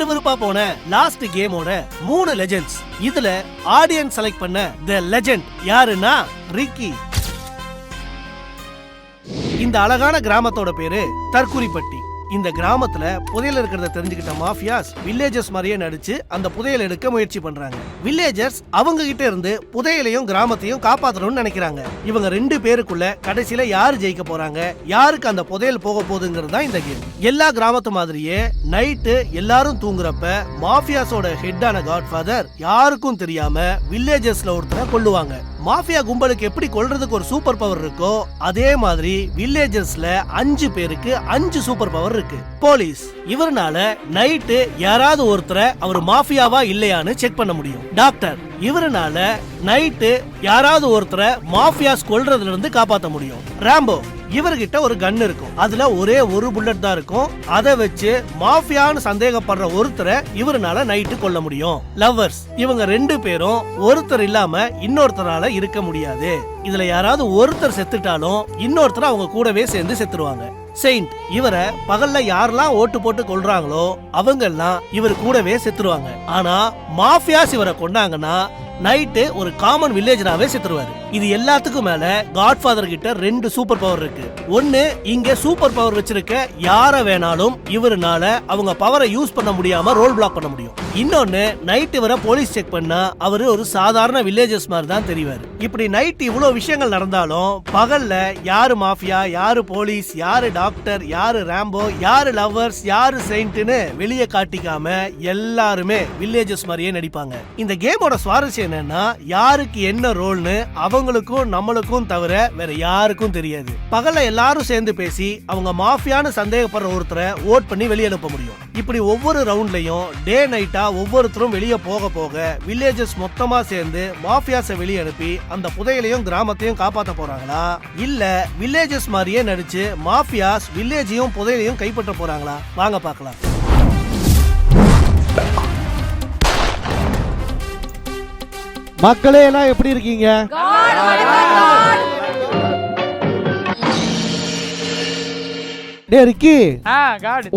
விறுவிறுப்பா போன லாஸ்ட் கேமோட 3 லெஜெண்ட்ஸ். இதுல ஆடியன்ஸ் செலக்ட் பண்ண தி லெஜெண்ட் யாருன்னா ரிக்கி. இந்த அழகான கிராமத்தோட பேரு தற்குறிப்பட்டி. இந்த கிராமத்துல புதையல் இருக்கிறத தெரிஞ்சுக்கிட்ட மாஃபியாஸ் வில்லேஜர்ஸ் மாதிரியே நடிச்சு அந்த புதையல் எடுக்க முயற்சி பண்றாங்க. வில்லேஜர்ஸ் அவங்க கிட்ட இருந்து புதையலையும் கிராமத்தையும் காப்பாற்றணும்னு நினைக்கிறாங்க. இவங்க 2 பேருக்குள்ள கடைசியில யாரு ஜெயிக்க போறாங்க, யாருக்கு அந்த புதையல் போக போகுதுங்கிறது தான் இந்த கேம். எல்லா கிராமத்து மாதிரியே நைட்டு எல்லாரும் தூங்குறப்ப மாஃபியாஸோட ஹெட்டான காட்ஃபாதர் யாருக்கும் தெரியாம வில்லேஜர்ஸ்ல ஒருத்தரை கொல்லுவாங்க. மாஃபியா கும்பலுக்கு எப்படி கொல்றதுக்கு ஒரு சூப்பர் பவர் இருக்கோ அதே மாதிரி வில்லேஜர்ஸ்ல 5 பேருக்கு 5 சூப்பர் பவர் இருக்கு. போலீஸ் இவர்னால நைட்டு யாராவது ஒருத்தரை அவர் மாஃபியாவா இல்லையான்னு செக் பண்ண முடியும். டாக்டர் இவர்னால நைட்டு யாராவது ஒருத்தரை மாஃபியாஸ் கொல்றதுல இருந்து காப்பாற்ற முடியும். ராம்போ இவர்கிட்ட ஒரு கன் இருக்கும், அதுல ஒரே ஒரு புல்லட் தான் இருக்கும். அதை வச்சு மாஃபியான்னு சந்தேகப்படுற ஒருத்தரை இவர்னால நைட்டு கொல்ல முடியும். லவ்வர்ஸ் இவங்க 2 பேரும் ஒருத்தர் இல்லாம இன்னொருத்தரால இருக்க முடியாது. இதுல யாராவது ஒருத்தர் செத்துட்டாலும் இன்னொருத்தர் அவங்க கூடவே சேர்ந்து செத்துருவாங்க. செயின்ட் இவரை பகல்ல யாரெல்லாம் ஓட்டு போட்டு கொல்றாங்களோ அவங்க எல்லாம் இவர் கூடவே செத்துருவாங்க. ஆனா மாஃபியாஸ் இவரை கொண்டாங்கன்னா நைட்டு ஒரு காமன் வில்லேஜராவே செத்துருவாரு. இது எல்லாத்துக்கும் மேல காட்ஃபாதர் கிட்ட 2 சூப்பர் பவர் இருக்கு. ஒன்னு இங்க சூப்பர் பவர் வச்சிருக்க யார வேணாலும் இவருனால அவங்க பவரை யூஸ் பண்ண முடியாம ரோல் பிளாக் பண்ண முடியும். இன்னொன்னு நைட் இவரை போலீஸ் செக் பண்ணா அவரு ஒரு சாதாரண வில்லேஜர்ஸ் மாதிரி தான் தெரிவாரு. இப்படி நைட் இவ்வளவு விஷயங்கள் நடந்தாலும் பகல்ல யாரு மாஃபியா, யாரு போலீஸ், யாரு டாக்டர், யாரு ராம்போ, யாரு லவ்வர்ஸ், யாரு செயின்ட்னு வெளியே காட்டிக்காம எல்லாருமே வில்லேஜர்ஸ் மாதிரியே நடிப்பாங்க. இந்த கேமோட சுவாரஸ்யம் என்னன்னா யாருக்கு என்ன ரோல்னு அவங்களுக்கும் நம்மளுக்கும் தவிர வேற யாருக்கும் தெரியாது. பகல்ல எல்லாரும் சேர்ந்து பேசி அவங்க மாஃபியான்னு சந்தேகப்படுற ஒருத்தரை ஓட் பண்ணி வெளியே அனுப்ப முடியும். இப்படி ஒவ்வொரு ரவுண்ட்லயும் டே நைட்டா ஒவ்வொருத்தரும் வெளியே போக போக வில்லேஜர்ஸ் மொத்தமா சேர்ந்து மாஃபியாஸை வெளியே அனுப்பி அந்த புதையலையும் கிராமத்தையும் காப்பாற்ற போறாங்களா, இல்ல வில்லேஜர்ஸ் மாதிரியே நடிச்சு மாஃபியாஸ் வில்லேஜையும் புதையலையும் கைப்பற்ற போறாங்களா? வாங்க பார்க்கலாம். மக்களே எல்லாம் எப்படி இருக்கீங்க? டேய் ரிக்கி,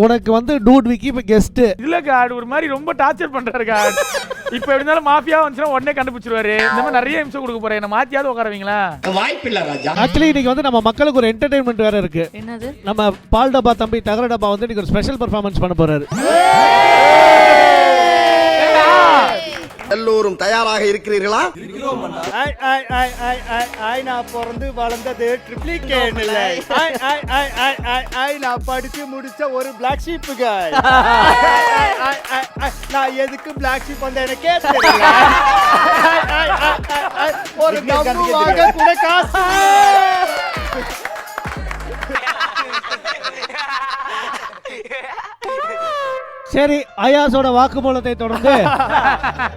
உனக்கு வந்து டூட் விக்கி இப்ப கெஸ்ட் இல்ல காட். ஒரு மாதிரி ரொம்ப டார்ச்சர் பண்றாரு காட். இப்ப எப்படி இருந்தாலும் மாஃபியா வந்துச்சுனா உடனே கண்டுபிடிச்சிருவாரு. இந்த மாதிரி நிறைய இம்சை கொடுக்க போறேன். என்ன மாத்தியாவது உட்காரவீங்களா? வாய்ப்பு இல்ல ராஜா. ஆக்சுவலி இன்னைக்கு வந்து நம்ம மக்களுக்கு ஒரு என்டர்டெயின்மெண்ட் வேற இருக்கு. என்னது? நம்ம பால் டப்பா தம்பி தகர டப்பா வந்து இன்னைக்கு ஒரு ஸ்பெஷல் பெர்ஃபார்மன்ஸ் பண்ண போறாரு. எல்லோரும் தயாராக இருக்கிறீர்களா? நான் பிறந்து வளர்ந்தது ட்ரிப்ளிகேட்ல. நான் படிச்சு முடிச்ச ஒரு பிளாக் ஷீப் காய். நான் எதுக்கு பிளாக் ஷீப் வந்த எனக்கே தெரியல. ஒரு கம்பு வாங்க கூட காசு. சரி, அயாஸோட வாக்குமூலத்தை தொடர்ந்து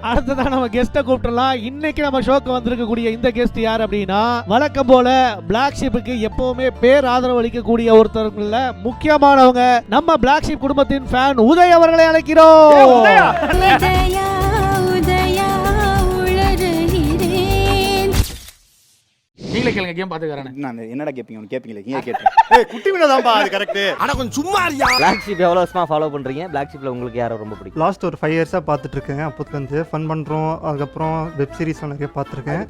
அடுத்ததான் நம்ம கெஸ்ட கூப்பிடலாம். இன்னைக்கு நம்ம ஷோக்கு வந்திருக்கக்கூடிய இந்த கெஸ்ட் யார் அப்படின்னா, வழக்கம் போல பிளாக் ஷீப்புக்கு எப்பவுமே பேர் ஆதரவு அளிக்கக்கூடிய ஒருத்தருக்குள்ள முக்கியமானவங்க நம்ம பிளாக் ஷீப் குடும்பத்தின் ஃபேன் உதய் அவர்களை அழைக்கிறோம். நீங்களே கேளுங்க, கேம் பாத்துக்கறானே. நான் என்னடா கேப்பீங்க? உனக்கு கேப்பீங்களே, நீங்க கேட்றீங்க. ஏய் குட்டி மீனதாம்பா, அது கரெக்ட். அட கொஞ்சம் சும்மா இருயா. பிளாக் ஷீப் எவ்வளவு வருஷமா ஃபாலோ பண்றீங்க? பிளாக் ஷீப்ல உங்களுக்கு யாரை ரொம்ப பிடிக்கும்? லாஸ்ட் ஒரு 5 இயர்ஸா பாத்துட்டு இருக்கேன். அப்போதுல இருந்து ஃபன் பண்றோம். அதுக்கு அப்புறம் வெப் சீரிஸ் நிறைய பாத்துர்க்கேன்.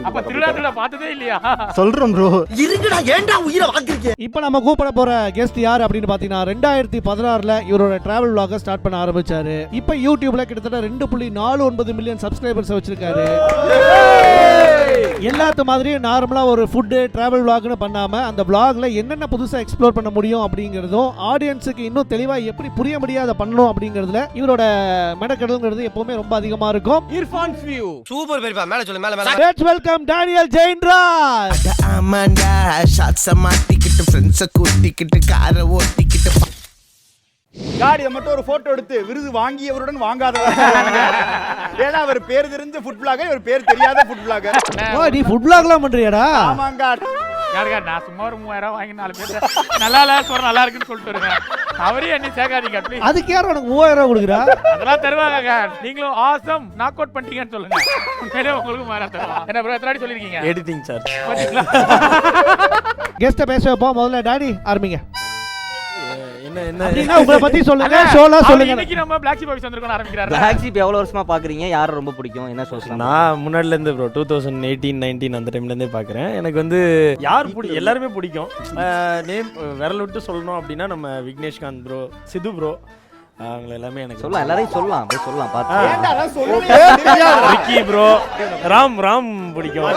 அப்ப திருடா பார்த்ததே இல்லையா? சொல்றேன் ப்ரோ. இருங்கடா, ஏன்டா உயிரை வாங்குறீங்க? இப்போ நம்ம கூப்பிட போற கெஸ்ட் யார் அப்படின்னு பாத்தீங்கன்னா, 2016ல இவரோட டிராவல் vlog ஸ்டார்ட் பண்ண ஆரம்பிச்சாரு. இப்போ யூடியூப்ல கிட்டத்தட்ட 2.49 மில்லியன் சப்ஸ்கிரைபர்ஸ் வச்சிருக்காரு. எல்லாத்த மாதிரியும் நார்மலா ஒரு ஃபுட் டிராவல் vlogனு பண்ணாம அந்த vlogல என்னென்ன புதுசா எக்ஸ்ப்ளோர் பண்ண முடியும் அப்படிங்கறதும் ஆடியன்ஸுக்கு இன்னும் தெளிவா எப்படி புரிய முடியாத பண்ணணும் அப்படிங்கறதுல இவரோட மெனக்கெடல்ங்கிறது எப்பவுமே ரொம்ப அதிகமா இருக்கும். இர்ஃபான்ஸ் வியூ சூப்பர் பெரியப்பா, மேல சொல்லு, மேல மேல. Let's welcome Daniel Jainraj. ஆமாண்டா, ஷாட்ஸ மாட்டிக்கிட்டு ஃப்ரெண்ட்ஸ கூட்டிக்கிட்டு காரை ஓட்டிக்கிட்டு காடியை மட்டும் ஒரு போட்டோ எடுத்து விருது வாங்கியவருடன் வாங்காதவர். ஏன்னா அவர் பேர் தெரிஞ்ச ஃபுட் பிளாகர், இவர் பேர் தெரியாத ஃபுட் பிளாகர். ஓ, நீ ஃபுட் vlogலாம் பண்றியாடா? ஆமாங்க. யாருக்கா நான் சும்மா ஒரு 3000 வாங்கி 4 பேர் நல்லா இல்ல சொல்ற நல்லா இருக்குன்னு சொல்லிட்டு வரேன். அவரே என்ன சேகாதீங்க ப்ளீஸ். அதுக்கு யார் உனக்கு 3000 கொடுக்குறா? அதெல்லாம் தருவாங்க. நீங்களும் ஆசம் நாக் அவுட் பண்ணிட்டீங்கன்னு சொல்லுங்க. உண்மையிலே உங்களுக்கு மாறா தருவாங்க. என்ன ப்ரோ எத்தனை சொல்லிருக்கீங்க? Editing sir. கெஸ்ட பேச வைப்போம். முதல்ல டாடி ஆரம்பிங்க. என்ன அப்படின்னா உங்களை பத்தி சொல்லுங்க, ஷோலாம் சொல்லுங்க. இன்னைக்கு நம்ம பிளாக் ஷீப் ஆஃபீஸ் வந்திருக்கோம் ஆரம்பிக்கிறாரு. பிளாக் ஷீப் எவ்வளவு வருஷமா பாக்குறீங்க? யாரை ரொம்ப பிடிக்கும்? என்ன சொல்லலாம்? நான் முன்னாடில இருந்து ப்ரோ 2018 19 அந்த டைம்ல இருந்தே பாக்குறேன். எனக்கு வந்து யார் எல்லாருமே பிடிக்கும். நேம் விரல் விட்டு சொல்லணும் அப்படின்னா நம்ம விக்னேஷ்காந்த் ப்ரோ, சிது ப்ரோ, அவங்க எல்லாமே எனக்கு சொல்லலாம், எல்லாரையும் சொல்லலாம், அப்படியே சொல்லலாம் பார்த்து. ஏன்டா அதான் சொல்லலையா? விக்கி ப்ரோ, ராம் பிடிக்கும்.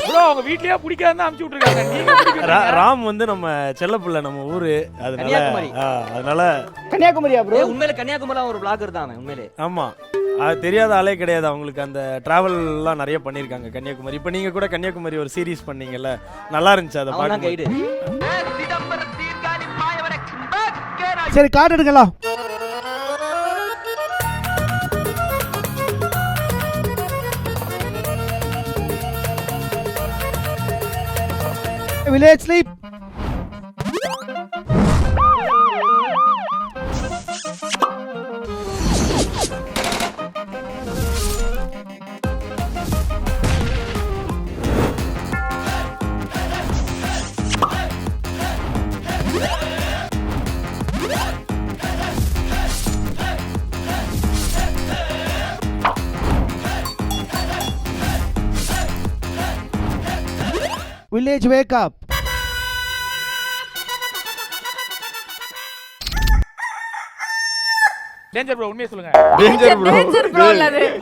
ப்ரோ உங்க வீட்லயே பிடிக்காதுன்னு அனுப்பிச்சு விட்டுருக்காங்க. நீங்க ராம் வந்து நம்ம செல்லப்புள்ள, நம்ம ஊரு, அதனால கன்னியாகுமரி. அதனால கன்னியாகுமரியா ப்ரோ? உண்மையிலே கன்னியாகுமரியில ஒரு பிளாகர் தான் உண்மையிலே. ஆமா, அது தெரியாத ஆளே கிடையாது. அவங்களுக்கு அந்த டிராவல்லாம் நிறைய பண்ணியிருக்காங்க கன்னியாகுமரி. இப்போ நீங்க கூட கன்னியாகுமரி ஒரு சீரிஸ் பண்ணீங்கல்ல, நல்லா இருந்துச்சு. அதை அவன் தான் கைடு. சரி, கார்டு எடுக்கலாம். Village sleep. Village wake up. Danger bro உண்மையை சொல்லுங்க. Danger bro.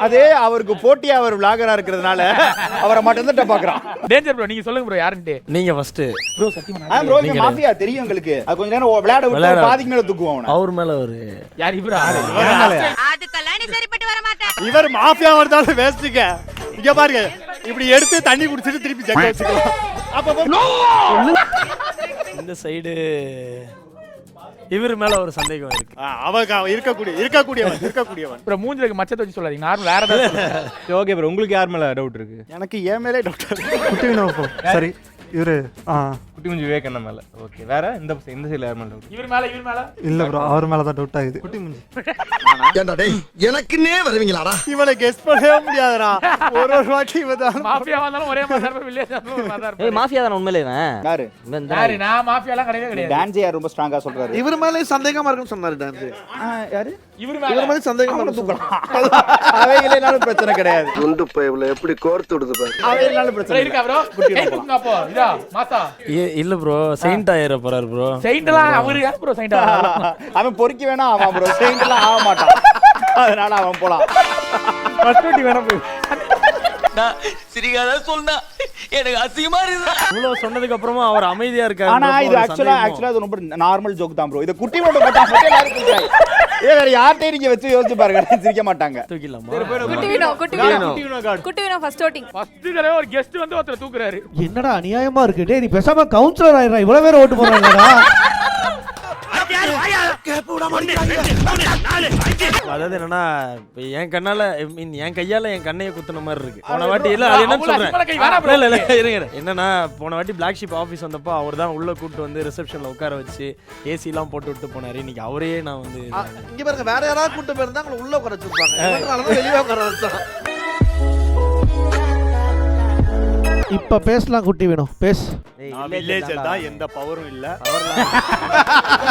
அதே அவருக்கு போட்டியா அவர் விளாகரா இருக்கிறதுனால அவரை மட்டும் தான் பாக்குறான். டேஞ்சர் ப்ரோ நீங்க சொல்லுங்க ப்ரோ யாருன்னு. நீங்க ஃபர்ஸ்ட் ப்ரோ சத்தியமா ஆ ப்ரோ இங்க மாஃபியா தெரியும் உங்களுக்கு. அது கொஞ்ச நேரம் விளையாட விட்டு பாதிக்கு மேல தூக்குவோம் அவனை. அவர் மேல ஒரு யார் இவரா? அதுக்கெல்லாம் நீ சரிப்பட்டு வர மாட்டே. இவர் மாஃபியா வரதால வேஸ்ட்ங்க. இங்க பாருங்க, இப்படி எடுத்து தண்ணி குடிச்சிட்டு திருப்பி ஜக்க வச்சுக்கலாம். அப்ப இந்த சைடு இவர் மேல ஒரு சந்தேகம் இருக்கு. அவங்க இருக்கக்கூடியவன். ப்ரோ மூஞ்சில மச்சத்தை வச்சு சொல்லாதீங்க. நார்மல் வேற ஏதாவது. ஓகே ப்ரோ, உங்களுக்கு யார் மேல டவுட் இருக்கு? எனக்கு ஏன் மேலே டவுட் இருக்கு. குட்டி வினோ ப்ரோ. சரி, இவரு குட்டி முஞ்சி விவேகண்ண மேல. ஓகே, வேற இந்த சைடுல யார் மேல டவுட்? இவர் மேல இல்ல ப்ரோ, அவர் மேல தான் டவுட் ஆகுது. குட்டி முஞ்சி. ஏன்டா டேய் எனக்குன்னே வருவீங்களாடா? இவனை கெஸ் பண்ணவே முடியாதுடா. ஒரு வாட்டி இவதான் மாஃபியா வந்தாலும் ஒரே மாதிரி இருப்ப, வில்லேஜ் வந்தாலும் ஒரு மாதிரி இருப்ப. ஏய் மாஃபியா தான் உண்மையிலே இவன். யாரு? யாரு? நான் மாஃபியாலாம் கிடையவே கிடையாது. டான்ஸ் யார் ரொம்ப ஸ்ட்ராங்கா சொல்றாரு? இவர் மேலே சந்தேகமா இருக்குன்னு சொன்னாரு டான்ஸ். யாரு? இவர் இவர் மேலே சந்தேகமா அவனை இருக்கு. தூக்கலாம். அவையிலேனாலும் பிரச்சனை கிடையாது. குண்டு பைப்ல எப்படி கோர்த்து விடுது பாரு. அவையிலேனாலும் பிரச்சனை இருக்கா ப்ரோ? தூக்குங்க அப்போ. இதா மாசா. இல்ல ப்ரோ, செயின்ட் ஆயிர போறாரு ப்ரோ. செயின்ட்லாம் அவரு யார் ப்ரோ செயின்ட்? அவன் பொறுக்கி வேணா அவன் ப்ரோ, செயின்ட்லாம் ஆக மாட்டான். அதனால அவன் போலாம். பஸ்டோட்டி வேணா போய். சிரிக்காத சொன்னா எனக்கு அசிங்கமா இருக்கு. இவ்வளவு சொன்னதுக்கு அப்புறமா அவர் அமைதியா இருக்காரு. ஆனா இது ஆக்சுவலா இது ரொம்ப நார்மல் ஜோக் தான் ப்ரோ. இத குட்டி மட்டும் போட்டா மட்டும் எல்லாரும் சிரிக்கிறாங்க. வேற யார்கிட்டயும் நீங்க வச்சு யோசிச்சு பாருங்க, சிரிக்க மாட்டாங்க. தூக்கிடலாமா? குட்டி வீணோ ஃபர்ஸ்ட் ஓட்டிங். ஃபர்ஸ்ட் தடவை ஒரு கெஸ்ட் வந்து ஒருத்தர் தூக்குறாரு. என்னடா அநியாயமா இருக்கு. டேய் நீ பேசாம கவுன்சிலர் ஆயிரா. இவ்வளவு பேர் ஓட்டு போறாங்கடா. அதாவது என்னன்னா, என் கண்ணால என் கையால என் கண்ணைய குத்துன மாதிரி இருக்கு. போன வாட்டி இல்ல, அது என்ன சொல்றேன் இல்ல இருங்க. என்னன்னா போன வாட்டி பிளாக் ஷீப் ஆபீஸ் வந்தப்போ அவர் தான் உள்ள கூட்டு வந்து ரிசப்ஷன்ல உட்கார வச்சு ஏசி எல்லாம் போட்டு விட்டு போனாரு. இன்னைக்கு அவரே நான் வந்து இங்க பாருங்க, வேற யாராவது கூட்டு போயிருந்தா உங்களை உள்ள உட்கார வச்சிருப்பாங்க. அதனாலதான் வெளியே உட்கார வச்சான். இப்ப பேசலாம் குட்டி வேணும், பேசு. வில்லேஜர் தான், எந்த பவரும் இல்ல.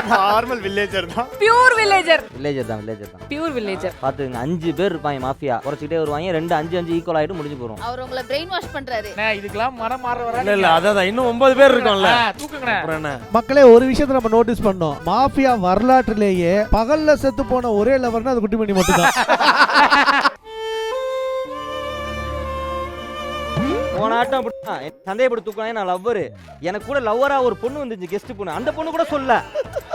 நார்மல் வில்லேஜர் தான். Pure villager. வில்லேஜர் தான். Pure villager. பாத்துங்க 5 பேர் இருப்பாங்க மாஃபியா. குறைச்சிட்டே வருவாங்க. 2 5 ஈக்குவல் ஆயிட்டு முடிஞ்சு போறோம். அவர் உங்களை பிரெயின் வாஷ் பண்றாரு. இதுக்கெல்லாம் மரம் மாற வர. இல்ல அதான் இன்னும் 9 பேர் இருக்கோம்ல. தூக்குங்கண்ணே. அப்புறம் என்ன? மக்களே, ஒரு விஷயத்தை நம்ம நோட்டீஸ் பண்ணோம். மாஃபியா வரலாற்றிலேயே பகல்ல செத்து போன ஒரே லவர்னா அது குட்டிமணி மட்டும்தான். போன ஆட்டம் அப்படிதான் சந்தேகப்பட்டு தூக்கினா நான் லவ்வர். எனக்கு கூட லவ்வரா ஒரு பொண்ணு வந்துச்சு, கெஸ்ட் பொண்ணு. அந்த பொண்ணு கூட சொல்ல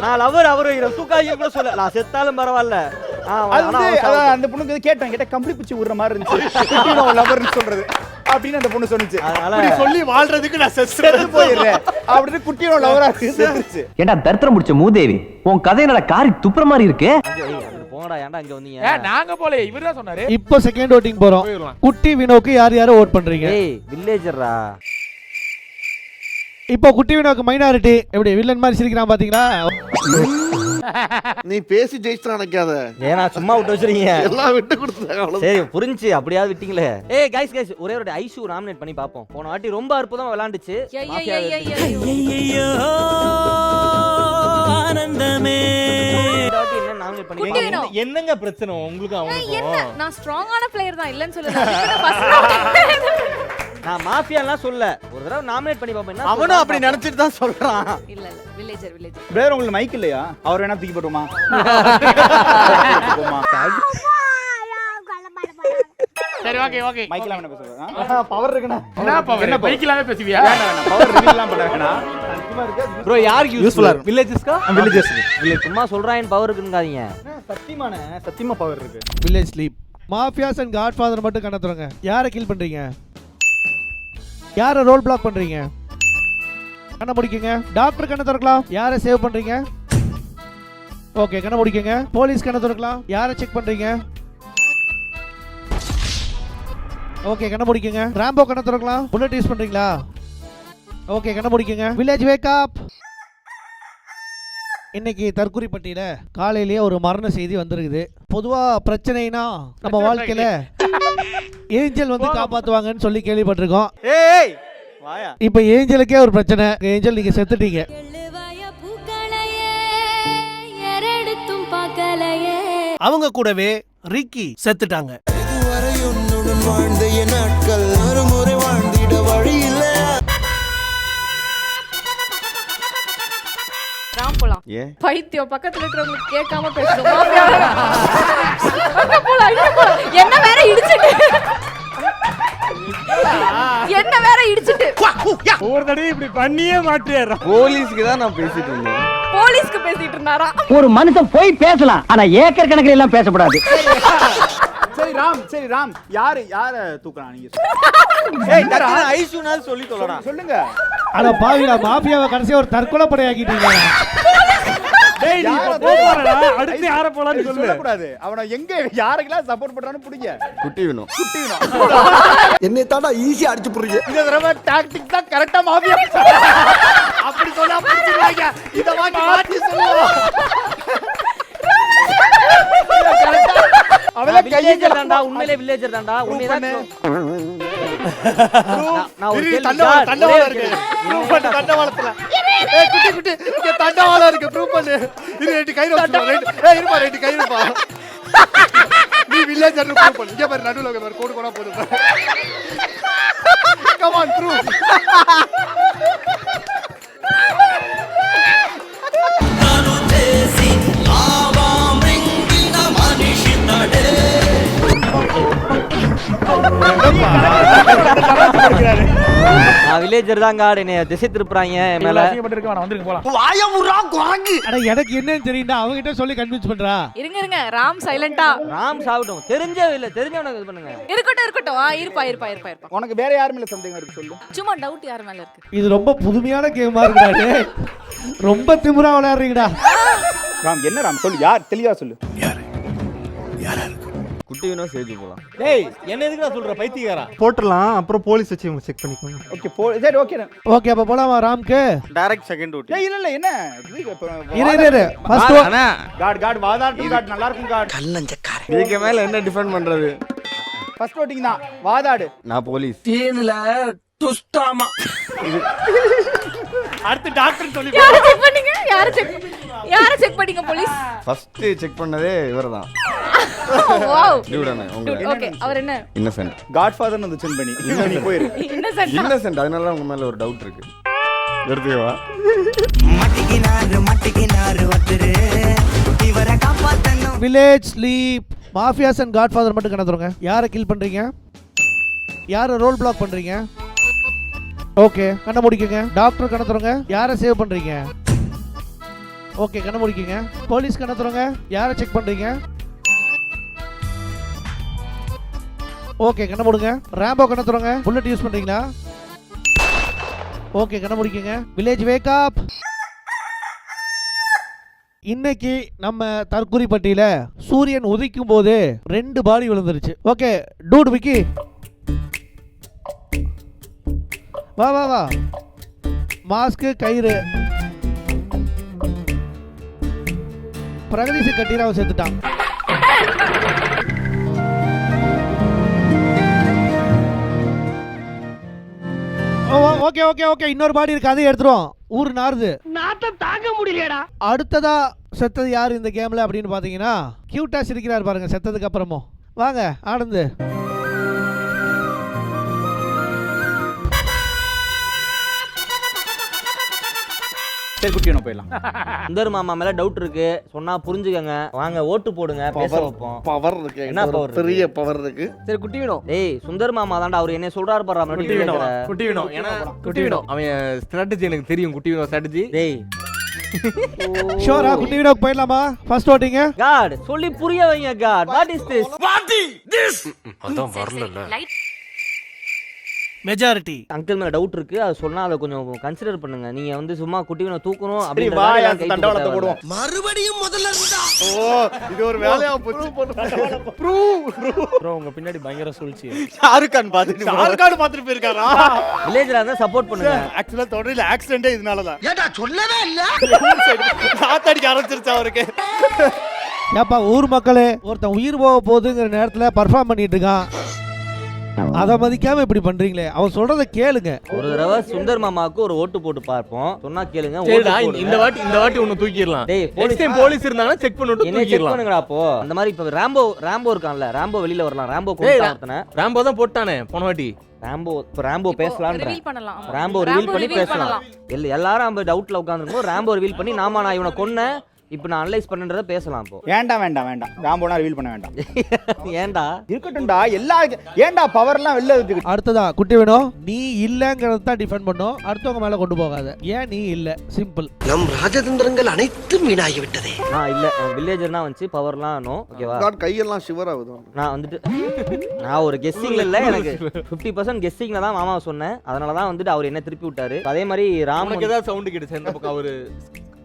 நான் லவ்வர், அவரு தூக்காங்க கூட சொல்ல. நான் செத்தாலும் பரவாயில்ல. அந்த பொண்ணுக்கு கேட்டேன் கம்பளி பிச்சு விடுற மாதிரி இருந்துச்சு லவர்னு சொல்றது அப்படின்னு அந்த பொண்ணு சொன்னுச்சு. அதனால சொல்லி வாழ்றதுக்கு நான் செத்து போயிடுறேன் அப்படின்னு குட்டியோட லவரா இருக்கு. ஏன்டா தர்த்தரம் முடிச்ச மூதேவி, உன் கதை என்னடா காரி துப்புற மாதிரி இருக்கு. போங்கடா, ஏன்டா இங்க வந்தீங்க? நாங்க போல, இவர் தான் சொன்னாரு. இப்போ செகண்ட் ஓட்டிங் போறோம். குட்டி வினோக்கு யார் யாரை ஓட் பண்றீங்க? ஏய் வில்லேஜர்ரா. இப்போ குட்டி வினோக்கு மைனாரிட்டி எப்படி வில்லன் மாதிரி சிரிக்கிறான் பாத்தீங்களா? நீ பேசி ஜெயிச்சு நினைக்காத, ஏன்னா சும்மா விட்டு வச்சிருக்கீங்க. எல்லாம் விட்டு கொடுத்தாங்க. சரி புரிஞ்சு அப்படியாவது விட்டீங்களே. ஏய் கைஸ் ஒரே ஒரு ஐஷு நாமினேட் பண்ணி பாப்போம். போன வாட்டி ரொம்ப அற்புதமா விளையாண்டுச்சு. ஆனந்தமே. என்ன நாமினேட் பண்ணி என்னங்க பிரச்சனை உங்களுக்கு அவங்களுக்கும்? நான் ஸ்ட்ராங்கான பிளேயர் தான் இல்லன்னு சொல்லுங்க. நான் மாஃபியாலாம் சொல்ல, ஒரு தடவை நாமினேட் பண்ணி பாப்பேன். அவனும் அப்படி நினைச்சிட்டு தான் சொல்றான். இல்ல வில்லேஜர். வேற உங்களுக்கு மைக் இல்லையா? அவர் வேணா தூக்கி போட்டுமா? சரி ஓகே மைக்ல வேணா பேசுறா. பவர் இருக்குனா என்ன பவர்? என்ன பைக்லாவே பேசுவியா? வேணாம் பவர் ரிவீல்லாம் பண்ணாங்கனா சும்மா இருக்கு. ப்ரோ யாருக்கு யூஸ்ஃபுல்லா இருக்கு? வில்லேஜஸ்க்கா? இல்ல சும்மா சொல்றான் பவர் இருக்குங்காதீங்க. சத்தியமா பவர் இருக்கு. Village sleep. Mafias and Godfather மட்டும் கண்ண திறங்க. யாரை கில் பண்றீங்க? யாரை ரோல் பிளாக் பண்றீங்க? கண்ண முடிக்கங்க. டாக்டர் கண்ண திறக்கலாம். யாரை சேவ் பண்றீங்க? ஓகே கண்ண முடிக்கங்க. போலீஸ் கண்ண திறக்கலாம். யாரை செக் பண்றீங்க? ஓகே கண்ண முடிக்கங்க. ராம்போ கண்ண திறக்கலாம். புல்லட் யூஸ் பண்றீங்களா? ஓகே கண்ண முடிக்கங்க. Village wake up. இன்னைக்கு தற்குறிப்பட்டியில காலையிலேயே ஒரு மரண செய்தி வந்திருக்குது. பொதுவா பிரச்சனைனா நம்ம வாழ்க்கையில ஏஞ்சல் வந்து காப்பாத்துவாங்கன்னு சொல்லி கேள்விப்பட்டிருக்கோம். ஏய் வாயா. இப்ப ஏஞ்சலுக்கே ஒரு பிரச்சனை. ஏஞ்சல் நீங்க செத்துட்டீங்க. அவங்க கூடவே ரிக்கி செத்துட்டாங்க. வாழ்ந்த என் நாட்கள் ஒரு முறை வாழ்ந்திட வழி இல்ல. ராம் போலாம். பைத்தியம் பக்கத்துல இருக்கிறவங்களுக்கு கேட்காம பேசுறோம். என்ன வேற இடிச்சிட்டு ஒரு தடவை இப்படி பண்ணியே மாட்டேறா. போலீஸ்க்கு தான் நான் பேசிட்டு இருந்தேன். போலீஸ்க்கு பேசிட்டு இருந்தாரா? ஒரு மனுஷன் போய் பேசலாம், ஆனா ஏக்கர் கணக்கில் எல்லாம் பேசக்கூடாது. சரி ராம் யார தூக்குறான் நீங்க? ஏய் டக்குனு ஐஷுனால் சொல்லி சொல்லடா. சொல்லுங்க. அட பாவிடா, மாஃபியாவை கடைசியா ஒரு தற்கொலை படையாக்கிட்டீங்க. டேய் நீ போ போறடா. அடுத்து யார போலாம்னு சொல்ல கூடாது. அவனை எங்க யாருக்கெல்லாம் சப்போர்ட் பண்றானு புடிங்க. குட்டி வேணும். என்னை தாண்டா ஈஸியா அடிச்சு புடுறீங்க. இந்த தடவை டாக்டிக் தான் கரெக்ட்டா மாஃபியா. அப்படி சொன்னா புடிச்சிடுவாங்க. இத மாத்தி சொல்லுவோம். அவளே வில்லேஜர் தான்டா, உண்மையிலே வில்லேஜர் தான்டா. உண்மைதான். நான் ஒரு கேள்வி தண்டவாளம் இருக்கு. ப்ரூவ் பண்ணு தண்டவாளத்துல. ஏய் குட்டி இங்க தண்டவாளம் இருக்கு. ப்ரூவ் பண்ணு. இது ரெண்டு கையில வச்சுடா. ஏய் இருப்பா ரெண்டு கையில இருப்பா. நீ வில்லேஜர் ப்ரூவ் பண்ணு. இங்க பாரு நடுவுல பாரு கோடு கோடா போடு பாரு. Come on prove. வில்லேஜர் தான் கார்டு என்னைய திசை திருப்புறாங்க மேல. வந்துருக்கு போலாம். அட எனக்கு என்னன்னு தெரியும்டா, அவங்கிட்ட சொல்லி கன்வின்ஸ் பண்றா. இருங்க ராம் சைலண்டா. ராம் சாவட்டும். தெரிஞ்சவனுக்கு இது பண்ணுங்க. இருக்கட்டும். இருப்பா. உனக்கு வேற யார் மேல சந்தேகம் இருக்கு சொல்லு. சும்மா டவுட் யார் மேல இருக்கு? இது ரொம்ப புதுமையான கேமா இருக்குடா. ரொம்ப திமிரா விளையாடுறீங்கடா. ராம் என்ன ராம் சொல்லு. யார் தெளிவா சொல்லு. குட்டி வேணும் சேஜ் போலாம். டேய் என்ன எதுக்குடா சொல்ற பைத்தியக்காரா? போட்டுடலாம், அப்புறம் போலீஸ் வச்சு இவங்க செக் பண்ணிக்கோங்க. ஓகே சரி ஓகே. ஓகே அப்ப போலாமா ராம்க்கு? டைரக்ட் செகண்ட் ஓட்டி. ஏய் இல்ல என்ன இரு ஃபர்ஸ்ட் காட் வாதாட்டும் காட் நல்லா இருக்கும் காட். கல்லஞ்சக்கார. இதுக்கு மேல என்ன டிஃபெண்ட் பண்றது? ஃபர்ஸ்ட் ஓட்டிங் தான். வாதாடு. நான் போலீஸ். டீன்ல துஷ்டாமா. அடுத்து டாக்டர் சொல்லி யாரை செக் பண்ணீங்க போலீஸ்? ஃபர்ஸ்ட் செக் பண்ணதே இவர்தான். வாவ். டியூடானே உங்க. ஓகே அவர் என்ன? இன்னசென்ட். காட்ஃபாதர் வந்து சென் பண்ணி. நீ போயிரு. இன்னசென்ட். அதனால உங்க மேல ஒரு டவுட் இருக்கு. எடுத்துக்கவா? மட்டிக்கினாரு ஒருத்தரு இவரை காப்பாத்தணும். Village sleep. Mafias and Godfather மட்டும் கண்ண திறங்க. யாரை கில் பண்றீங்க? யாரை ரோல் பிளாக் பண்றீங்க? ஓகே கண்ண முடிக்கங்க. டாக்டர் கண்ண திறங்க. யாரை சேவ் பண்றீங்க? ஓகே கண்ண முடிக்கங்க. போலீஸ் கண்ண திறங்க. யாரை செக் பண்றீங்க? ஓகே கண்ண மூடுங்க. ராம்போ கண்ண திறங்க. புல்லட் யூஸ் பண்றீங்களா? ஓகே கண்ண முடிக்கங்க. Village wake up. இன்னைக்கு நம்ம தற்குறிப்பட்டியில சூரியன் உதிக்கும் போது 2 பாடி விழுந்துருச்சு. ஓகே டூட் விக்கி வா. மாஸ்க் கயிறு பிரகதீஷ் கட்டிட்டு அவன் செத்துட்டான். ஓகே ஓகே ஓகே, இன்னொரு பாடி இருக்கு, அதை எடுத்துருவோம். ஊர் நாறுது, நாத்தம் தாங்க முடியலடா. அடுத்ததா செத்தது யாரு இந்த கேம்ல அப்படின்னு பாத்தீங்கன்னா கியூட்டா சிரிக்கிறார் பாருங்க செத்ததுக்கு அப்புறமும். வாங்க ஆனந்து. சரி குட்டி போயிடலாம். சுந்தர் மாமா மேல டவுட் இருக்கு, சொன்னா புரிஞ்சுக்கங்க, வாங்க ஓட்டு போடுங்க, பேச வைப்போம். பவர் இருக்கு, என்ன power இருக்கு? பெரிய பவர் இருக்கு. சரி குட்டி வேணும். ஏய் சுந்தர் மாமா தான்டா, அவர் என்ன சொல்றாரு பாரு. குட்டி வேணும் ஏன்னா குட்டி வேணும். அவன் ஸ்ட்ராட்டஜி எனக்கு தெரியும். குட்டி வேணும் ஸ்ட்ராட்டஜி. டேய் ஷோரா குட்டி வீடியோக்கு போயிடலாமா? ஃபர்ஸ்ட் ஓட்டிங்க. காட் சொல்லி புரிய வைங்க. God what is this? அதான் வரல. மெஜாரிட்டி அங்கிள் மேல டவுட் இருக்கு, அது சொன்னா அதை கொஞ்சம் கன்சிடர் பண்ணுங்க. நீங்க வந்து சும்மா குட்டி வீணை தூக்கணும் சரி வாயா தண்டவாளத்தை போடுவோம். மறுபடியும் முதல்ல இருந்தா ஓ இது ஒரு வேலையா போச்சு. ப்ரோ உங்க பின்னாடி பயங்கர சூழ்ச்சி. ஷாருக் கான் பாத்துட்டு போயிருக்காரா? வில்லேஜ்ல இருந்தா சப்போர்ட் பண்ணுங்க. ஆக்சுவலா தொடரில ஆக்சிடென்ட்டே இதனால தான். ஏடா சொல்லவே இல்ல. காத்தடிக்க ஆரம்பிச்சிருச்சு அவருக்கு. ஏப்பா ஊர் மக்களே, ஒருத்தன் உயிர் போக போகுதுங்கிற நேரத்துல பர்ஃபார்ம் பண்ணிட்டு இருக்கான், அத மதிக்காம இப்படி பண்றீங்களே. அவன் சொல்றத கேளுங்க. ஒரு தடவை சுந்தர் மாமாவுக்கு ஒரு ஓட்டு போட்டு பார்ப்போம், சொன்னா கேளுங்க. இந்த வாட்டி ஒன்னு தூக்கிடலாம். டேய் போலீஸ் இருந்தாங்கன்னா செக் பண்ணிட்டு என்ன செக் தூக்கிடலாம். பண்ணுங்கடா. அப்போ அந்த மாதிரி இப்ப ராம்போ இருக்கான்ல, ராம்போ வெளியில வரலாம். ராம்போ கொண்டாடுறேன். ராம்போ தான் போட்டானே போன வாட்டி. ராம்போ பேசலாம்ன்ற. ரிவீல் பண்ணலாம். ராம்போ ரிவீல் பண்ணி பேசலாம். எல்லாரும் நம்ம டவுட்ல உட்கார்ந்துருக்கோம். ராம்போ ரிவீல் பண்ணி நாம நான் இவனை கொன்னேன் இப்போ நான் அனலைஸ் பண்றத பேசலாம். இப்போ வேண்டாம் ராம்போனா ரிவீல் பண்ண வேண்டாம். ஏன்டா இருக்கட்டும்டா எல்லா ஏன்டா பவர்லாம் வெளில இருக்கு. அடுத்ததா குட்டி வேணும், நீ இல்லங்கறத தான் டிஃபெண்ட் பண்ணோம், அடுத்தவங்க மேல கொண்டு போகாத. ஏன் நீ இல்ல? சிம்பிள். நம் ராஜதந்திரங்கள் அனைத்தும் வீணாகி விட்டதே. நான் இல்ல, வில்லேஜர்னா வந்து பவர்லாம் நோ. ஓகேவா? காட் கையெல்லாம் ஷிவர் ஆகுது. நான் வந்துட்டு நான் ஒரு கெஸ்ஸிங்ல இல்ல, எனக்கு 50% கெஸ்ஸிங்ல தான் மாமா சொன்னேன். அதனால தான் வந்துட்டு அவர் என்ன திருப்பி விட்டாரு. அதே மாதிரி ராமுக்கு ஏதாவது சவுண்ட் கேட்டுச்சு இந்த பக்கம் அவரு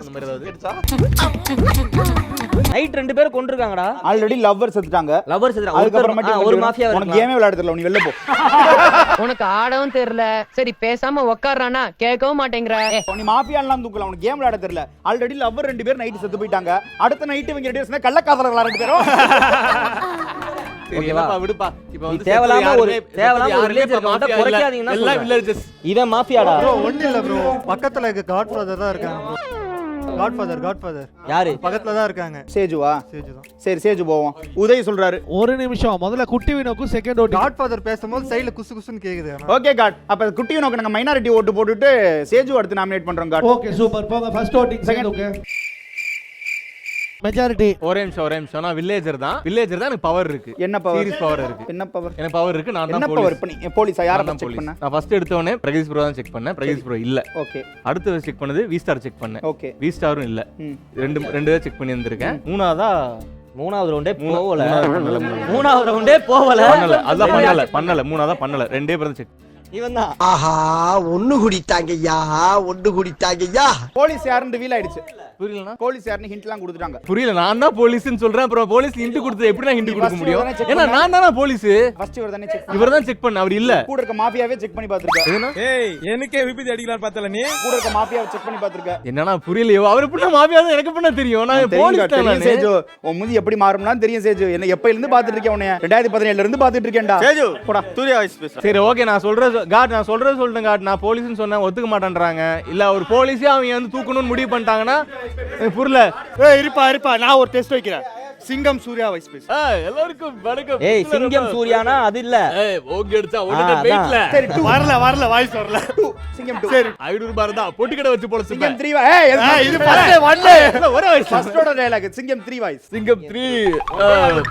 அந்த மாதிரி ஏதாவது கேட்டுச்சா? நைட் 2 பேர் கொன்றுக்காங்கடா. ஆல்ரெடி லவ்வர் செத்துட்டாங்க. லவ்வர் செத்துறாங்க. ஒரு மாஃபியா உனக்கு கேமே விளையாட தெரியல, நீ வெளில போ. உனக்கு ஆடவும் தெரியல, சரி பேசாம உட்கார்றானா கேட்கவும் மாட்டேங்கிற. நீ மாஃபியாலாம் தூக்கலாம், உனக்கு கேம் விளையாட தெரியல. ஆல்ரெடி லவ்வர் 2 பேர் நைட் செத்து போயிட்டாங்க. அடுத்த நைட் இவங்க 2 பேர் கள்ளக்காதலர்களா 2 பேரும். ஓகேவா விடுப்பா. இப்போ வந்து தேவலாம ஒரு வில்லேஜர் கிட்ட குறைக்காதீங்கன்னா எல்லாம் வில்லேஜஸ். இவன் மாஃபியாடா. ப்ரோ ஒண்ணு இல்ல ப்ரோ, பக்கத்துல இருக்க காட்ஃபாதர் தான் இருக்காங்க. காட்ஃபாதர் யாரு பக்கத்துல தான் இருக்காங்க. சேஜுவா? சேஜு தான். சரி சேஜு போவோம். உதய் சொல்றாரு. ஒரு நிமிஷம், முதல்ல குட்டி வீணோக்கு செகண்ட் ஓட்டு. காட்ஃபாதர் பேசும்போது சைடுல குசு குசுன்னு கேக்குது. ஓகே காட், அப்ப குட்டி நோக்கு நாங்க மைனாரிட்டி ஓட்டு போட்டுட்டு சேஜு அடுத்து நாமினேட் பண்றோம் காட். ஓகே சூப்பர், போங்க first voting second. Okay majority. ஒரே நிமிஷம். நான் வில்லேஜர் தான் எனக்கு பவர் இருக்கு. என்ன பவர்? சீரியஸ் பவர் இருக்கு. என்ன பவர்? எனக்கு பவர் இருக்கு. நான் என்ன தான் பவர் போலீஸ். பண்ணி போலீஸா யாரை செக் பண்ண? நான் ஃபர்ஸ்ட் எடுத்தவனே பிரகதீஷ் ப்ரோ தான் செக் பண்ணேன். பிரகதீஷ் ப்ரோ இல்ல. ஓகே. அடுத்து செக் பண்ணது வி ஸ்டார் செக் பண்ணேன். ஓகே. வி ஸ்டாரும் இல்ல. ரெண்டு தான் செக் பண்ணி வந்திருக்கேன். மூணாவது ரவுண்டே போகல. மூணாவது மூணாவது ரவுண்டே போகல. அதான் பண்ணல. மூணாவது பண்ணல. ரெண்டே பேர் செக். இவன் தான். ஆஹா ஒண்ணு குடித்தாங்கய்யா. போலீஸ் யாருன்னு ரிவீல் ஆயிடுச்சு. புரியலனா? போலீஸ் யாருன்னு ஹிண்ட்லாம் கொடுத்துட்டாங்க. புரியல. நான் தான் போலீஸ்னு சொல்றேன். அப்புறம் போலீஸ் ஹிண்ட் கொடுத்து எப்படி நான் ஹிண்ட் கொடுக்க முடியும்? ஏன்னா நான் தான போலீஸ். ஃபர்ஸ்ட் இவர் தானே செக் இவர் தான் செக் பண்ண. அவர் இல்ல. கூட இருக்க மாஃபியாவே செக் பண்ணி பாத்துருக்க. ஏய் எனக்கே விபத்து அடிக்கலாம் பார்த்தல நீ. கூட இருக்க மாஃபியாவை செக் பண்ணி பாத்துருக்க. என்னன்னா புரியலையோ. அவர் எப்படி மாஃபியா தான் எனக்கு பண்ண தெரியும். நான் போலீஸ் தான். சேஜு உன் முதி எப்படி மாறும்னா தெரியும் சேஜு. என்ன எப்ப இருந்து பாத்துட்டு இருக்கேன் உன்னை? 2017ல இருந்து பாத்துட்டு இருக்கேன்டா. சேஜு போடா சூர்யா வாய்ஸ் பேசு. சரி ஓகே, நான் சொல்றேன் சொல்லிட்டேன் காட். நான் போலீஸ்னு சொன்னேன், ஒத்துக்க மாட்டேன்றாங்க. இல்ல ஒரு போலீஸே அவங்க வந்து தூக்கணும்னு முடிவு பண்ணிட்டாங்கன்னா புரியல. ஏய் இருப்பா நான் ஒரு டெஸ்ட் வைக்கிறேன். சிங்கம் சூர்யா வாய்ஸ் பேசு. எல்லாருக்கும் வணக்கம். ஏய் சிங்கம் சூர்யானா அது இல்ல. ஓகே எடுத்தா உடனே வெயிட்ல. சரி வரல வாய்ஸ் வரல. சிங்கம் 2. சரி 500 ரூபாய் தான் பொட்டி கடை வச்சு போல. சிங்கம் 3 ஏய் இது ஃபர்ஸ்ட் 1 ஒரே வாய்ஸ். ஃபர்ஸ்டோட டயலாக் சிங்கம் 3 வாய்ஸ். சிங்கம் 3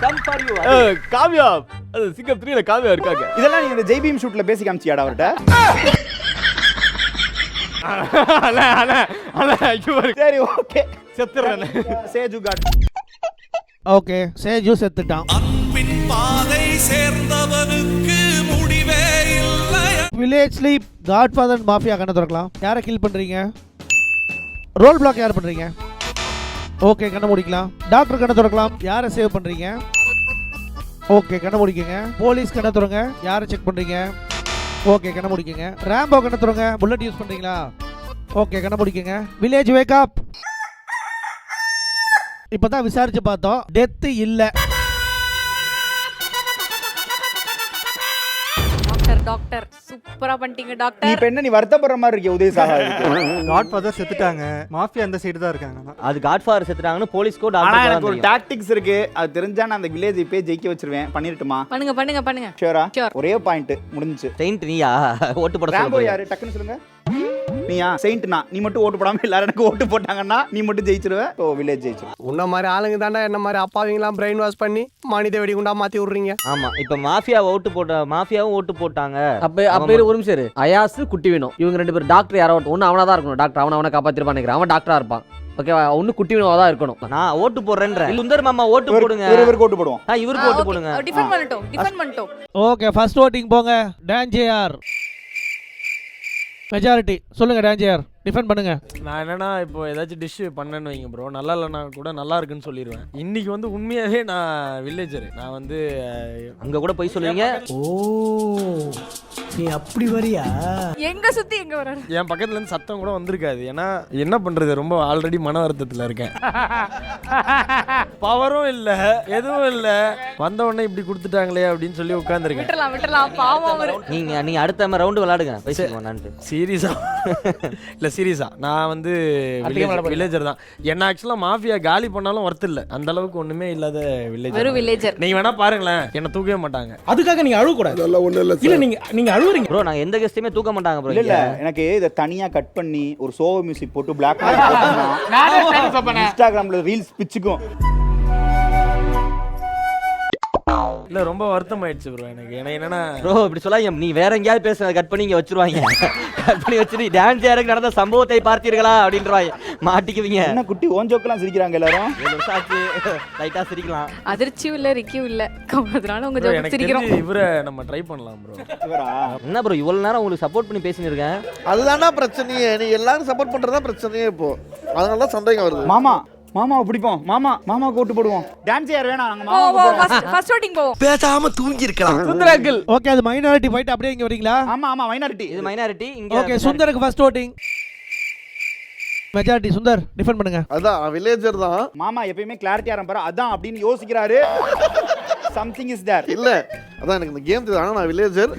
கம் ஃபார் யூ. காவ்யா. அது சிங்கம் 3ல காவ்யா இருக்காங்க. இதெல்லாம் நீங்க இந்த ஜெய்பீம் ஷூட்ல பேசி காமிச்சியாடா அவர்ட்ட? சரி ஓகே செத்துறேன். சேஜு காட். ஓகே சேஜு செத்துட்டான். அன்பின் பாதை சேர்ந்தவனுக்கு முடிவே இல்லை. வில்லேஜ் ஸ்லீப் காட்ஃபாதர் மாஃபியா கண்ண திறக்கலாம். யாரை கில் பண்றீங்க? ரோல் பிளாக் யார் பண்றீங்க? ஓகே கண்ண முடிக்கலாம். டாக்டர் கண்ண திறக்கலாம். யாரை சேவ் பண்றீங்க? ஓகே கண்ண முடிக்கங்க. போலீஸ் கண்ண திறங்க. யாரை செக் பண்றீங்க? ஓகே கண்ண முடிக்கங்க. ராம்போ கண்ண திறங்க. புல்லட் யூஸ் பண்றீங்களா? ஓகே கண்ண முடிக்கங்க. Village wake up. இப்பதான் விசாரிச்சு பார்த்தோம், டெத் இல்ல. டாக்டர் சூப்பரா பண்ணிட்டீங்க டாக்டர். இப்ப என்ன நீ வருத்தப்படுற மாதிரி இருக்கே உதய சாகா? காட்ஃபாதர் செத்துட்டாங்க, மாஃபியா அந்த சைடு தான் இருக்காங்க. அது காட்ஃபாதர் செத்துட்டாங்கன்னு போலீஸ்க்கோ ஆனா எனக்கு டாக்டர் ஒரு டாக்டிக்ஸ் இருக்கு, அது தெரிஞ்சா நான் அந்த வில்லேஜ் இப்பே ஜெயிக்க வச்சிருவேன். பண்ணிரட்டுமா? பண்ணுங்க பண்ணுங்க பண்ணுங்க. ஷூரா? Sure. ஒரே பாயிண்ட் முடிஞ்சுச்சு. செயின்ட் நீயா ஓட்டு போட ராம்போ சொல்லுங்க. யாரு டக்குன்னு சொல்லுங்க. நீயா? செயின்ட்னா நீ மட்டும் ஓட்டு போடாம எல்லாரும் எனக்கு ஓட்டு போட்டாங்கன்னா நீ மட்டும் ஜெயிச்சிருவ. ஓ வில்லேஜ் ஜெயிச்சிரும். உன்ன மாதிரி ஆளுங்க தாண்டா என்ன மாதிரி அப்பாவிங்களாம் பிரெயின் வாஷ் பண்ணி மனித வெடிகுண்டா மாத்தி விடுறீங்க. ஆமா இப்ப மாஃபியாவும் ஓட்டு போட்டாங்க. அப்ப ஒரு நிமிஷம் இரு. அயாஸ் குட்டி வேணும், இவங்க 2 பேரும் டாக்டர் யாரோ ஒன்னு அவனா தான் இருக்கணும். டாக்டர் அவனை காப்பாத்திருப்பான் நினைக்கிறேன். அவன் டாக்டரா இருப்பான். ஓகேவா? ஒன்னு குட்டி வேணுவா தான் இருக்கணும். நான் ஓட்டு போடுறேன்ற. சுந்தர் மாமா ஓட்டு போடுங்க. இவருக்கு ஓட்டு போடுவோம். இவருக்கு ஓட்டு போடுங்க. டிஃபெண்ட் பண்ணிட்டோம். ஓகே, ஃபர்ஸ்ட் ஓட்டிங் போங்க. டான்ஜேஆர் மெஜாரிட்டி சொல்லுங்க. டான்ஜேஆர் டிஃபெண்ட் பண்ணுங்க. நான் என்னன்னா இப்போ ஏதாச்சும் டிஷ் பண்ணேன்னு வைங்க ப்ரோ, நல்லா இல்லைனா கூட நல்லா இருக்குன்னு சொல்லிடுவேன். இன்னைக்கு வந்து உண்மையாவே நான் வில்லேஜர். நான் வந்து அங்க கூட போய் சொல்லுவீங்க. ஓ நீ அப்படி வரியா? எங்க சுத்தி எங்க வராரு? என் பக்கத்துல இருந்து சத்தம் கூட வந்திருக்காது. ஏன்னா என்ன பண்றது, ரொம்ப ஆல்ரெடி மன வருத்தத்துல இருக்கேன். பவரும் இல்ல எதுவும் இல்ல, வந்த உடனே இப்படி கொடுத்துட்டாங்களே அப்படின்னு சொல்லி உட்கார்ந்துருக்கேன். விட்டுறலாம் பாவம் அவரு. நீங்க அடுத்த ரவுண்ட் விளையாடுங்க. பேசிடுவோம். சீரியஸா இல்ல, சீரியஸா நான் வந்து வில்லேஜர் தான். என்ன ஆக்சுவலா மாஃபியா காலி பண்ணாலும் ஒர்த் இல்ல, அந்த அளவுக்கு ஒண்ணுமே இல்லாத வில்லேஜர். நீங்க வேணா பாருங்களேன், என்ன தூக்கவே மாட்டாங்க. அதுக்காக நீங்க அழுவ கூடாது. அதெல்லாம் ஒண்ணு இல்ல. இல்ல நீங்க அழுவுறீங்க ப்ரோ. நாங்க எந்த கெஸ்டையுமே தூக்க மாட்டாங்க ப்ரோ. இல்ல எனக்கு இத தனியா கட் பண்ணி ஒரு சோக மியூசிக் போட்டு பிளாக் போட்டா இன்ஸ்டாகிராம்ல ரீல்ஸ் பிச்சுக்கும். இல்ல ரொம்ப வருத்தம் ஆயிடுச்சு ப்ரோ எனக்கு. என்னன்னா ப்ரோ இப்படி சொல்லாங்க. நீ வேற எங்கேயாவது பேசுற கட் பண்ணி இங்க வச்சிருவாங்க. கட் பண்ணி வச்சிட்டு டான்ஸ் யாருக்கு நடந்த சம்பவத்தை பார்த்தீர்களா அப்படின்றவாங்க. மாட்டிக்குவீங்க. என்ன குட்டி ஓஞ்சோக்கெல்லாம் சிரிக்கிறாங்க எல்லாரும். லைட்டா சிரிக்கலாம். அதிர்ச்சியும் இல்ல ரிக்கியும் இல்ல, அதனால உங்க bro, ஜோக் எனக்கு சிரிக்கிறோம். தெரிஞ்சு இவரை நம்ம ட்ரை பண்ணலாம் ப்ரோ. இவரா? என்ன ப்ரோ இவ்வளவு நேரம் உங்களுக்கு சப்போர்ட் பண்ணி பேசிட்டு இருக்கேன். அதுதான்டா பிரச்சனையே. நீ எல்லாரும் சப்போர்ட் பண்றதா பிரச்சனையே. இப்போ அதனால தான் சந்தேகம் வருது. மாமாவை பிடிப்போம். மாமாக்கு ஓட்டு போடுவோம். டான்ஸ் யார் வேணாம், நாங்க மாமா ஃபர்ஸ்ட் ஓட்டிங் போவோம். பேசாம தூங்கி இருக்கலாம். சுந்தர் அங்கிள். ஓகே, அது மைனாரிட்டி ஃபைட். அப்படியே இங்க வரீங்களா? ஆமா மைனாரிட்டி. இது மைனாரிட்டி. இங்க ஓகே, சுந்தருக்கு first voting. Majority Sundar defend பண்ணுங்க. அதான் வில்லேஜர் தான். மாமா எப்பயுமே கிளாரிட்டியா இருப்பாரு. அதான் அப்படின்னு யோசிக்கிறாரு. Something is there. இல்ல அதான் எனக்கு இந்த கேம் தெரியும். ஆனா நான் வில்லேஜர்.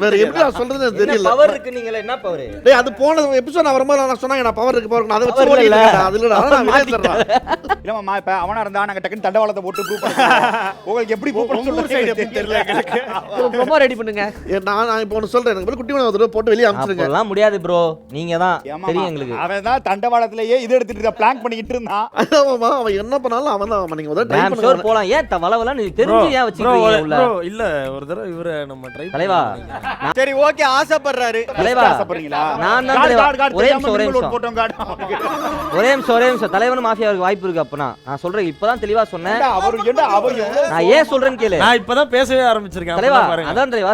வேற எப்படி நான் சொல்றதுன்னு தெரியல. பவர் இருக்கு. நீங்களே என்ன பவர்? டேய் அது போன எபிசோட் நான் வரும்போது நான் சொன்னாங்க நான் பவர் இருக்கு. நான் அதை வச்சு ஓடி இருக்கேன். அது இல்ல நான் வில்லேஜர் தான். இல்ல மாமா இப்ப அவனா இருந்தா நாங்க டக்குன்னு தண்டவாளத்தை போட்டு ப்ரூவ் பண்ணுவோம். உங்களுக்கு எப்படி ப்ரூவ் பண்ண சொல்ற சைடு எப்படி தெரியல எனக்கு. ரொம்ப ரெடி பண்ணுங்க. நான் இப்போ ஒன்னு சொல்றேன். எனக்கு குட்டி ஒரு போட்டு வெளிய அனுப்பிச்சிருங்க. அதெல்லாம் முடியாது ப்ரோ. நீங்க தான் தெரியும் எங்களுக்கு. அவன் தான் தண்டவாளத்திலேயே இது எடுத்துட்டு பிளான் பண்ணிட்டு இருந்தான். ஆமாமா அவன் என்ன பண்ணாலும் அவன் தான். நீங்க ஒரு ட்ரை பண்ணுங்க. ஷோர் போலாம். ஏன் வளவல நீ தெரிஞ்சு ஏன் வச்சிருக்கீங்க உள்ள? ப்ரோ இல்ல ஒரு தடவை இவரை நம்ம ட்ரை தலைவா. சரி ஓகே ஆசைப்படுறாரு. தலைவா ஆசைப்படுறீங்களா? நான் தான் தலைவா. ஒரே நிமிஷம் போட்டோம் கார்டு. ஒரே நிமிஷம். தலைவனும் மாஃபியாவுக்கு வாய்ப்பு இருக்கு. அப்பனா நான் சொல்றேன் இப்பதான் தெளிவா சொன்னேன். அவர் நான் ஏன் சொல்றேன்னு கேளு. நான் இப்பதான் பேசவே ஆரம்பிச்சிருக்கேன். தலைவா அதான் தலைவா.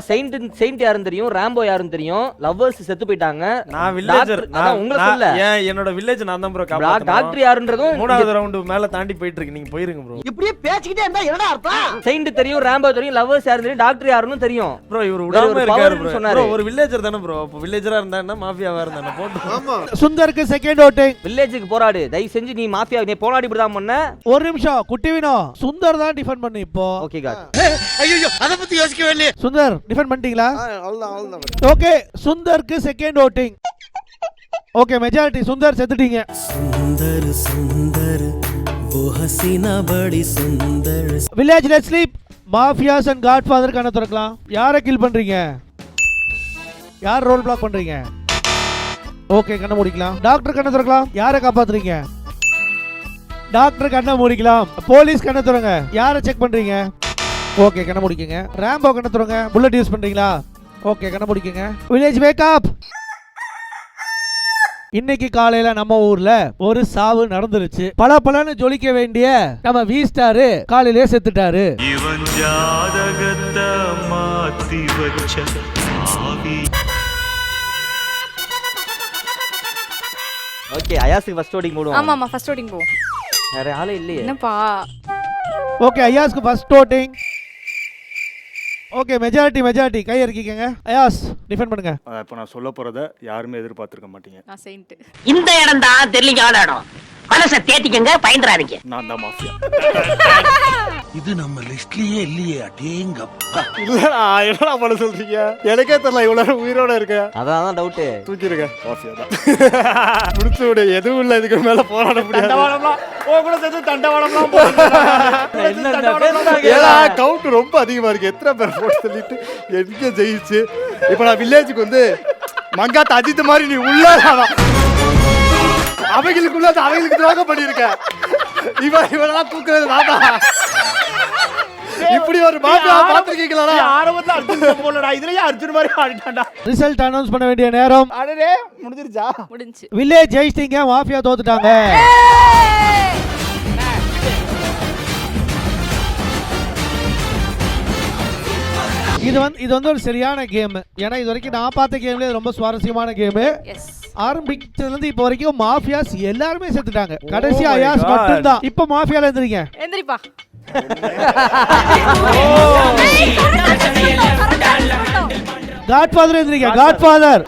செயின்ட் யாருன்னு தெரியும், ராம்போ யாருன்னு தெரியும், லவ்வர்ஸ் செத்து போயிட்டாங்க. நான் வில்லேஜர். நான் உங்களை சொல்ல. என்னோட வில்லேஜ் நான் தான் ப்ரோ காப்பாத்தணும். டாக்டர் யாருன்றதும் மூணாவது ரவுண்ட் மேல தாண்டி போயிட்டு இருக்கு. நீங்க போயிருங்க ப்ரோ. இப்படியே பேசிக்கிட்டே இருந்தா என்னடா அர்த்தம்? செயின்ட் தெரியும், ராம்போ தெரியும், லவ்வர்ஸ் யாருன்னு தெரியும், டாக்டர் யாருன்னு தெரியும். ப்ரோ இவர் உடாம இருக்காரு ப்ரோ. ஒரு வில்லேஜர் தானே ப்ரோ. அப்ப வில்லேஜரா இருந்தா என்ன மாஃபியாவா இருந்தா என்ன போட்டு. ஆமா சுந்தருக்கு செகண்ட் ஓட்டிங். வில்லேஜுக்கு போராடு. தயவு செஞ்சு நீ மாஃபியா நீ போராடி இப்படி தான் பண்ண. ஒரு நிமிஷம் குட்டிவினோ. சுந்தர் தான் டிஃபெண்ட் பண்ணு இப்போ. Okay god. ஐயோ அத பத்தி யோசிக்கவே இல்லையே. சுந்தர் டிஃபெண்ட் பண்ணிட்டீங்களா? அவ்வளவுதான். ஓகே சுந்தருக்கு second voting. Okay majority Sundar செத்துட்டீங்க. சுந்தர் சுந்தர் वो हसीना बड़ी सुंदर. Village let's sleep. Mafias and godfather கண்ண திறக்கலாம். யாரை கில் பண்றீங்க? யார் ரோல் பிளாக் பண்றீங்க? ஓகே கண்ண மூடிக்கலாம். டாக்டர் கண்ண திறக்கலாம். யாரை காப்பாத்துறீங்க? டாக்டர் கண்ண மூடிக்கலாம். போலீஸ் கண்ண திறங்க. யாரை செக் பண்றீங்க? ஓகே கண்ண மூடிக்கங்க. ராம்போ கண்ண திறங்க. புல்லட் யூஸ் பண்றீங்களா? ஓகே கண்ண மூடிக்கங்க. Village wake up. இன்னைக்கு காலையில நம்ம ஊர்ல ஒரு சாவு நடந்துருச்சு. பலன்னு ஜொலிக்க வேண்டிய நம்ம வி ஸ்டார் காலையிலே செத்துட்டாரு. இவன் ஜாதகத்தை மாத்தி வச்ச ஆவி. ஓகே அயாஸ்க்கு ஃபர்ஸ்ட் ஓட்டிங் போடுவோம். ஆமா ஃபர்ஸ்ட் ஓட்டிங் போவோம். வேற ஆளே இல்லையே. என்னப்பா? ஓகே அயாஸ்க்கு ஃபர்ஸ்ட் ஓட்டிங். ஓகே மெஜாரிட்டி கை இறக்கிக்கங்க. அயாஸ் டிஃபெண்ட் பண்ணுங்க. இப்போ நான் சொல்ல போறத யாருமே எதிர்பார்த்திருக்க மாட்டீங்க. நான் செயின்ட். இந்த இடம் தான் தெரியல இடம். மனசை தேத்திக்கங்க, பயந்துறாதீங்க. நான் தான் மாஃபியா. இது நம்ம லிஸ்ட்லயே இல்லையே. அடேங்கப்பா. இல்லடா, என்னடா பண்ண சொல்றீங்க? எனக்கே தெரியல இவ்வளவு நேரம் உயிரோட இருக்கேன். அதான் டவுட். தூக்கிருங்க. மாஃபியா தான். முடிச்சு விடு, எதுவும் இல்ல, இதுக்கு மேல போராட முடியாது. தண்டவாளம்லாம் ஓ கூட சேர்த்து தண்டவாளம்லாம் ஏன்னா கவுண்ட் ரொம்ப அதிகமா இருக்கு. எத்தனை பேர் போட்டு சொல்லிட்டு எங்க ஜெயிச்சு இப்ப நான் வில்லேஜுக்கு வந்து மங்காத்த அஜித் மாதிரி நீ உள்ள அவைகளுக்குள்ள அவைகளுக்கு துரோகம் பண்ணிருக்க. இவனெல்லாம் தூக்குறது நான். இப்படி ஒரு மாஃபியா பாத்துருக்கீங்களா? ஆரம்பத்துல அர்ஜுன் போலடா, இதுலயே அர்ஜுன் மாதிரி ஆடிட்டான்டா. ரிசல்ட் அனௌன்ஸ் பண்ண வேண்டிய நேரம். அடடே, முடிஞ்சிருச்சா? முடிஞ்சு. வில்லேஜ் ஜெயிச்சிட்டீங்க, மாஃபியா தோத்துட்டாங்க. இது வந்து ஒரு சரியான கேம். ஏன்னா இது வரைக்கும் நான் பார்த்த கேம்ல ரொம்ப சுவாரஸ்யமான கேம். ஆரம்பிச்சதுல இருந்து இப்போ வரைக்கும் மாஃபியாஸ் எல்லாருமே செத்துட்டாங்க. கடைசி அயாஸ் மட்டும் தான். இப்போ மாஃபியால எந்திரிங்க. எந்திரிப்பா. காட்ஃபாதர் எந்திரிங்க. காட்ஃபாதர்.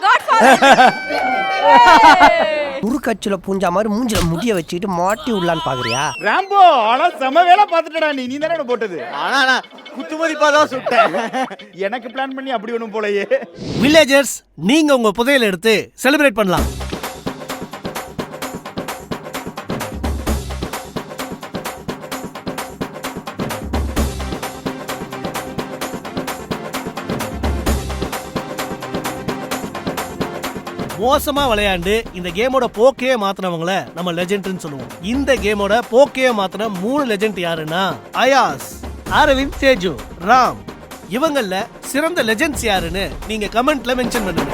முறுக்கச்சுல பூஞ்சா மாதிரி மூஞ்சில முடிய வச்சுக்கிட்டு மாட்டி உள்ளான்னு பாக்குறியா? ராம்போ, ஆனா செம வேலை பார்த்துட்டடா நீ. நீ தானே போட்டது. ஆனா நான் குத்துமதிப்பா தான் சுட்டேன். எனக்கு பிளான் பண்ணி அப்படி ஒண்ணும் போலயே. வில்லேஜர்ஸ், நீங்க உங்க புதையல் எடுத்து செலிப்ரேட் பண்ணலாம். மோசமா விளையாண்டு இந்த கேமோட போக்கையே மாத்தினவங்கள நம்ம லெஜெண்ட்னு சொல்லுவோம். இந்த கேமோட போக்கையே மாத்தின 3 லெஜெண்ட் யாருன்னா அயாஸ், அரவிந்த், சேஜு, ராம். இவங்கள சிறந்த லெஜெண்ட்ஸ் யாருன்னு நீங்க கமெண்ட்ல மென்ஷன் பண்ணுங்க.